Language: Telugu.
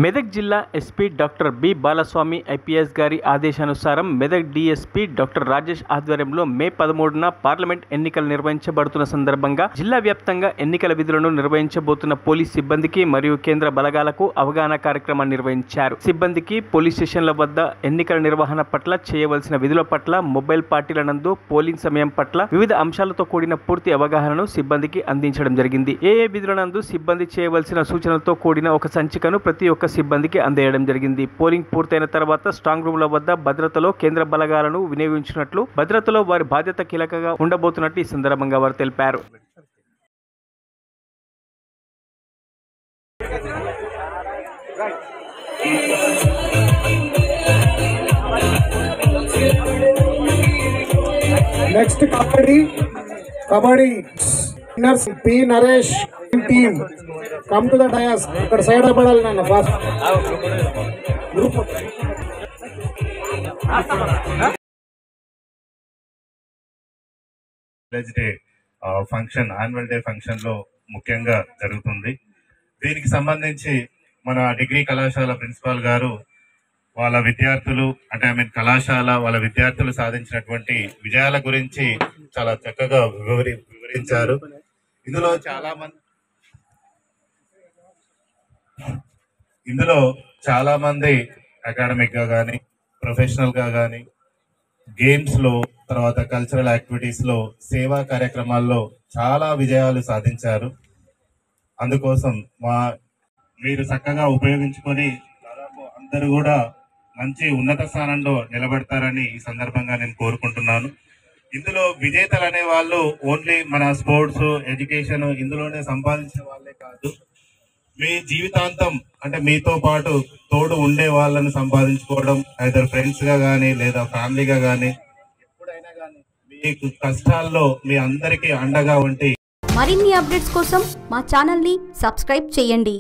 మెదక్ జిల్లా SP doctor B Balaswamy IPS గారి ఆదేశానుసారం మెదక్ డీఎస్పీ డాక్టర్ రాజేష్ ఆధ్వర్యంలో మే 13న పార్లమెంట్ ఎన్నికలు నిర్వహించబడుతున్న సందర్భంగా జిల్లా వ్యాప్తంగా ఎన్నికల విధులను నిర్వహించబోతున్న పోలీస్ సిబ్బందికి మరియు కేంద్ర బలగాలకు అవగాహన కార్యక్రమాన్ని నిర్వహించారు. సిబ్బందికి పోలీస్ స్టేషన్ల వద్ద ఎన్నికల నిర్వహణ పట్ల చేయవలసిన విధుల పట్ల, మొబైల్ పార్టీల నందు పోలింగ్ సమయం పట్ల వివిధ అంశాలతో కూడిన పూర్తి అవగాహనను సిబ్బందికి అందించడం జరిగింది. ఏ విధుల నందు సిబ్బంది చేయవలసిన సూచనలతో కూడిన ఒక సంచికను ప్రతి ఒక్క సిబ్బందికి అందజేయడం జరిగింది. పోలింగ్ పూర్తయిన తర్వాత స్ట్రాంగ్ రూమ్ల వద్ద భద్రతలో కేంద్ర బలగాలను వినియోగించినట్లు, భద్రతలో వారి బాధ్యత కీలకంగా ఉండబోతున్నట్టు ఈ సందర్భంగా వారు తెలిపారు. Next kabaddi winners P Naresh team come to the dais. ఇక్కడ సైడ్ పడాలి నాన్న fast. Function annual day function లో ముఖ్యంగా జరుగుతుంది. దీనికి సంబంధించి మన డిగ్రీ కళాశాల ప్రిన్సిపాల్ గారు వాళ్ళ విద్యార్థులు కళాశాల వాళ్ళ విద్యార్థులు సాధించినటువంటి విజయాల గురించి చాలా చక్కగా వివరించారు. ఇందులో చాలా మంది అకాడమిక్ గా కానీ, ప్రొఫెషనల్ గా కానీ, గేమ్స్ లో, తర్వాత కల్చరల్ యాక్టివిటీస్ లో, సేవా కార్యక్రమాల్లో చాలా విజయాలు సాధించారు. అందుకోసం మీరు చక్కగా ఉపయోగించుకొని దాదాపు అందరూ కూడా మంచి ఉన్నత స్థానంలో నిలబడతారని ఈ సందర్భంగా నేను కోరుకుంటున్నాను. ఇందులో విజేతలు అనే వాళ్ళు ఓన్లీ మన స్పోర్ట్స్, ఎడ్యుకేషన్ ఇందులోనే సంపాదించిన వాళ్ళే కాదు, మీ జీవితాంతం మీతో పాటు తోడు ఉండే వాళ్ళని సంపాదించుకోవడం, ఐదర్ ఫ్రెండ్స్ గా కానీ లేదా ఫ్యామిలీగా కానీ, ఎప్పుడైనా కానీ మీకు కష్టాల్లో మీ అందరికీ అండగా ఉండి మరిన్ని అప్డేట్స్ కోసం మా ఛానల్ని సబ్స్క్రైబ్ చేయండి.